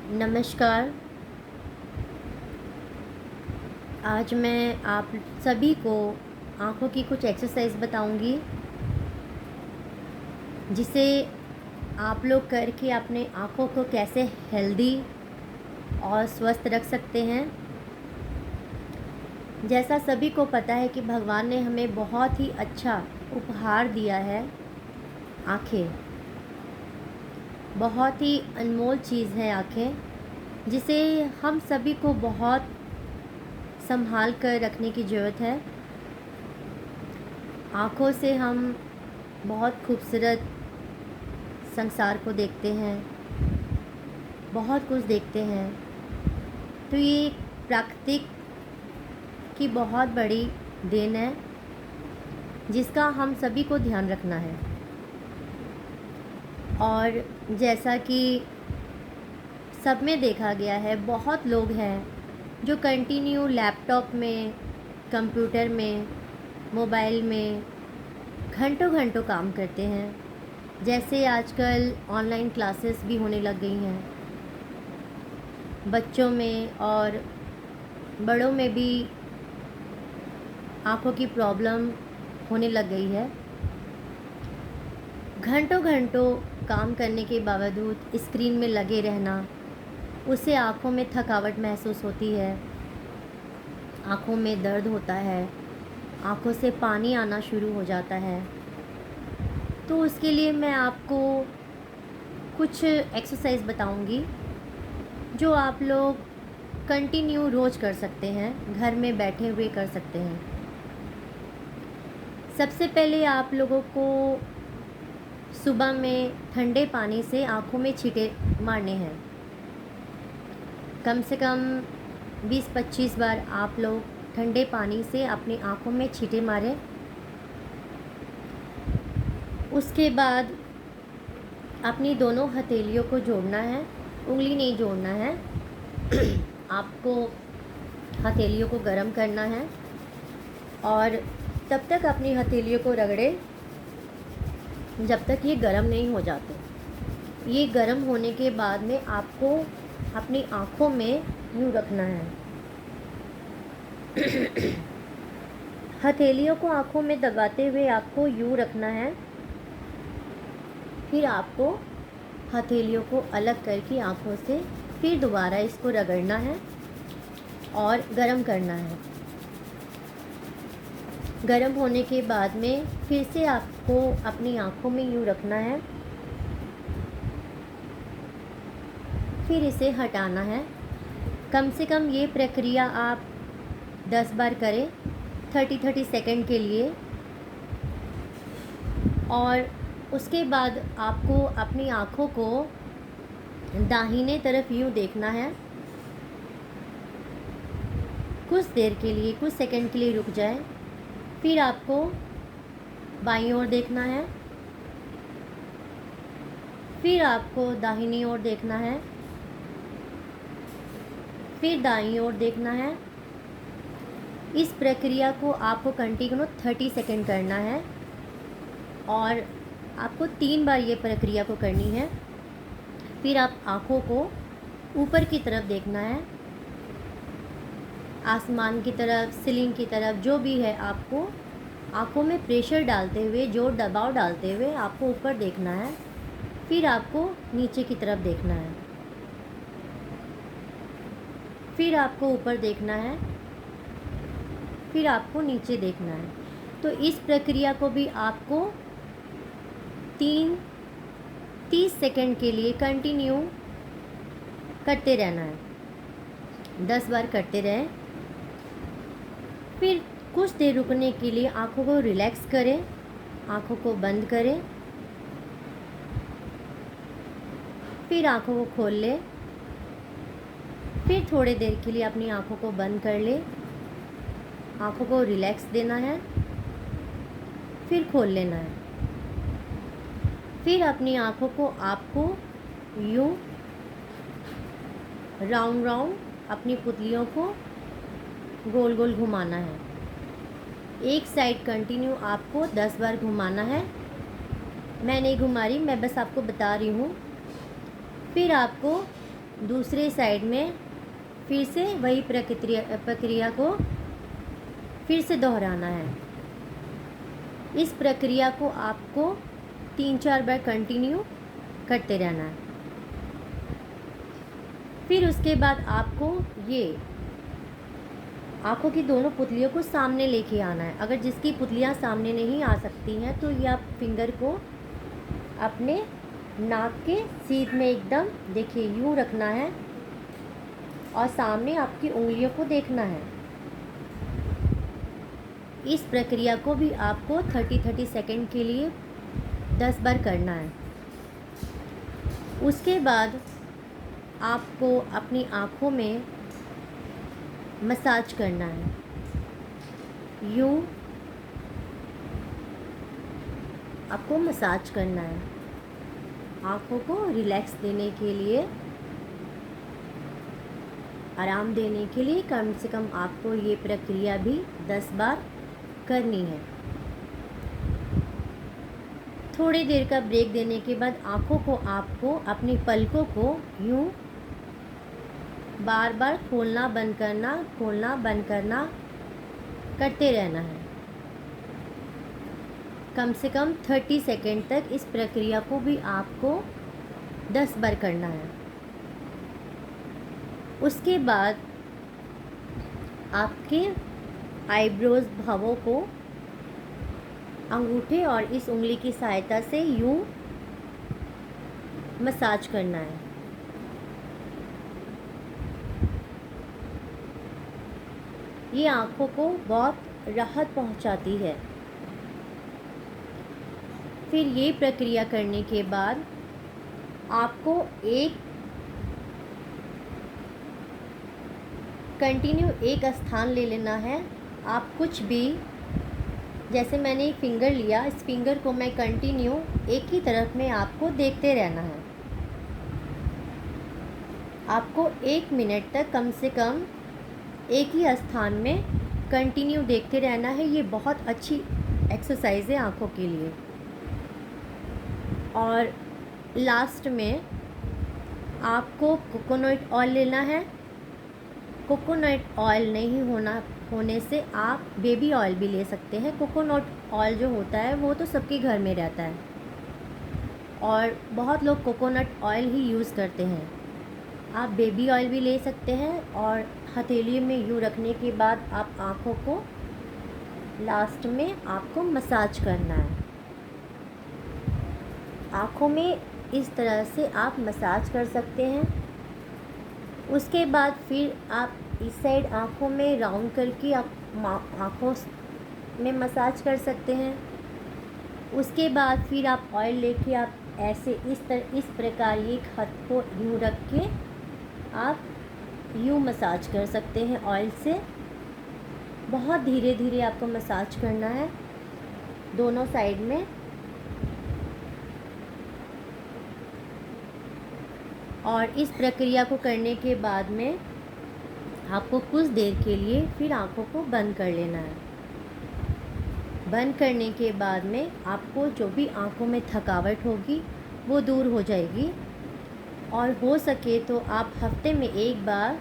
नमस्कार। आज मैं आप सभी को आँखों की कुछ एक्सरसाइज बताऊंगी, जिसे आप लोग करके अपने आँखों को कैसे हेल्दी और स्वस्थ रख सकते हैं। जैसा सभी को पता है कि भगवान ने हमें बहुत ही अच्छा उपहार दिया है, आँखें। बहुत ही अनमोल चीज़ है आँखें, जिसे हम सभी को बहुत संभाल कर रखने की ज़रूरत है। आँखों से हम बहुत खूबसूरत संसार को देखते हैं, बहुत कुछ देखते हैं। तो ये प्राकृतिक की बहुत बड़ी देन है, जिसका हम सभी को ध्यान रखना है। और जैसा कि सब में देखा गया है, बहुत लोग हैं जो कंटिन्यू लैपटॉप में, कंप्यूटर में, मोबाइल में घंटों घंटों काम करते हैं। जैसे आजकल ऑनलाइन क्लासेस भी होने लग गई हैं, बच्चों में और बड़ों में भी आँखों की प्रॉब्लम होने लग गई है। घंटों घंटों काम करने के बावजूद स्क्रीन में लगे रहना, उससे आँखों में थकावट महसूस होती है, आँखों में दर्द होता है, आँखों से पानी आना शुरू हो जाता है। तो उसके लिए मैं आपको कुछ एक्सरसाइज बताऊंगी, जो आप लोग कंटिन्यू रोज़ कर सकते हैं, घर में बैठे हुए कर सकते हैं। सबसे पहले आप लोगों को सुबह में ठंडे पानी से आँखों में छींटे मारने हैं। कम से कम 20-25 बार आप लोग ठंडे पानी से अपनी आँखों में छींटे मारें। उसके बाद अपनी दोनों हथेलियों को जोड़ना है, उंगली नहीं जोड़ना है। आपको हथेलियों को गर्म करना है और तब तक अपनी हथेलियों को रगड़े जब तक ये गर्म नहीं हो जाते। ये गर्म होने के बाद में आपको अपनी आँखों में यूँ रखना है। हथेलियों को आँखों में दबाते हुए आपको यूँ रखना है। फिर आपको हथेलियों को अलग करके आँखों से फिर दोबारा इसको रगड़ना है और गर्म करना है। गर्म होने के बाद में फिर से आपको अपनी आँखों में यूँ रखना है, फिर इसे हटाना है। कम से कम ये प्रक्रिया आप 10 बार करें, 30 सेकंड के लिए। और उसके बाद आपको अपनी आँखों को दाहिने तरफ यूँ देखना है। कुछ देर के लिए, कुछ सेकंड के लिए रुक जाए। फिर आपको बाईं ओर देखना है, फिर आपको दाहिनी ओर देखना है, फिर दाईं ओर देखना है। इस प्रक्रिया को आपको कंटिन्यू 30 सेकंड करना है और आपको 3 बार ये प्रक्रिया को करनी है। फिर आप आँखों को ऊपर की तरफ देखना है, आसमान की तरफ, सीलिंग की तरफ, जो भी है। आपको आँखों में प्रेशर डालते हुए, जोर दबाव डालते हुए आपको ऊपर देखना है। फिर आपको नीचे की तरफ देखना है, फिर आपको ऊपर देखना है, फिर आपको नीचे देखना है। तो इस प्रक्रिया को भी आपको 30 सेकंड के लिए कंटिन्यू करते रहना है। 10 बार करते रहें। फिर कुछ देर रुकने के लिए आँखों को रिलैक्स करें, आँखों को बंद करें, फिर आँखों को खोल लें। फिर थोड़ी देर के लिए अपनी आँखों को बंद कर लें, आँखों को रिलैक्स देना है, फिर खोल लेना है। फिर अपनी आँखों को आपको यूँ राउंड राउंड अपनी पुतलियों को गोल गोल घुमाना है। एक साइड कंटिन्यू आपको 10 बार घुमाना है। मैं नहीं घुमा रही, मैं बस आपको बता रही हूँ। फिर आपको दूसरे साइड में फिर से वही प्रक्रिया को फिर से दोहराना है। इस प्रक्रिया को आपको 3-4 बार कंटिन्यू करते रहना है। फिर उसके बाद आपको ये आँखों की दोनों पुतलियों को सामने लेके आना है। अगर जिसकी पुतलियाँ सामने नहीं आ सकती हैं तो ये आप फिंगर को अपने नाक के सीध में एकदम देखिए यूँ रखना है और सामने आपकी उंगलियों को देखना है। इस प्रक्रिया को भी आपको 30 सेकंड के लिए 10 बार करना है। उसके बाद आपको अपनी आँखों में मसाज करना है। यूँ आपको मसाज करना है। आँखों को रिलैक्स देने के लिए, आराम देने के लिए कम से कम आपको ये प्रक्रिया भी 10 बार करनी है। थोड़ी देर का ब्रेक देने के बाद आँखों को आपको अपनी पलकों को यूँ बार बार खोलना बंद करना करते रहना है। कम से कम 30 सेकेंड तक इस प्रक्रिया को भी आपको 10 बार करना है। उसके बाद आपके आईब्रोज भावों को अंगूठे और इस उंगली की सहायता से यूँ मसाज करना है। ये आँखों को बहुत राहत पहुंचाती है। फिर ये प्रक्रिया करने के बाद आपको एक कंटिन्यू एक स्थान ले लेना है। आप कुछ भी, जैसे मैंने एक फिंगर लिया, इस फिंगर को मैं कंटिन्यू एक ही तरफ में आपको देखते रहना है। आपको 1 मिनट तक कम से कम एक ही स्थान में कंटिन्यू देखते रहना है। ये बहुत अच्छी एक्सरसाइज है आँखों के लिए। और लास्ट में आपको कोकोनट ऑयल लेना है। कोकोनट ऑयल नहीं होने से आप बेबी ऑयल भी ले सकते हैं। कोकोनट ऑयल जो होता है वो तो सबके घर में रहता है और बहुत लोग कोकोनट ऑयल ही यूज़ करते हैं। आप बेबी ऑयल भी ले सकते हैं और हथेली में यूँ रखने के बाद आप आँखों को लास्ट में आपको मसाज करना है। आँखों में इस तरह से आप मसाज कर सकते हैं। उसके बाद फिर आप इस साइड आँखों में राउंड करके आप आँखों में मसाज कर सकते हैं। उसके बाद फिर आप ऑयल लेके आप ऐसे इस प्रकार एक हाथ को यूँ रख के आप यूँ मसाज कर सकते हैं ऑयल से। बहुत धीरे धीरे आपको मसाज करना है दोनों साइड में। और इस प्रक्रिया को करने के बाद में आपको कुछ देर के लिए फिर आँखों को बंद कर लेना है। बंद करने के बाद में आपको जो भी आँखों में थकावट होगी वो दूर हो जाएगी। और हो सके तो आप हफ्ते में एक बार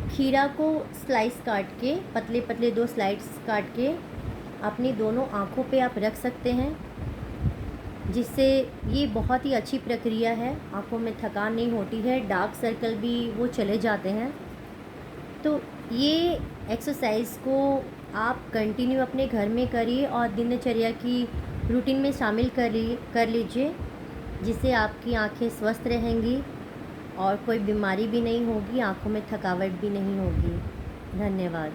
खीरा को स्लाइस काट के, पतले पतले 2 स्लाइस काट के अपनी दोनों आँखों पे आप रख सकते हैं, जिससे ये बहुत ही अच्छी प्रक्रिया है। आँखों में थकान नहीं होती है, डार्क सर्कल भी वो चले जाते हैं। तो ये एक्सरसाइज को आप कंटिन्यू अपने घर में करिए और दिनचर्या की रूटीन में शामिल कर लीजिए, जिससे आपकी आँखें स्वस्थ रहेंगी और कोई बीमारी भी नहीं होगी, आँखों में थकावट भी नहीं होगी। धन्यवाद।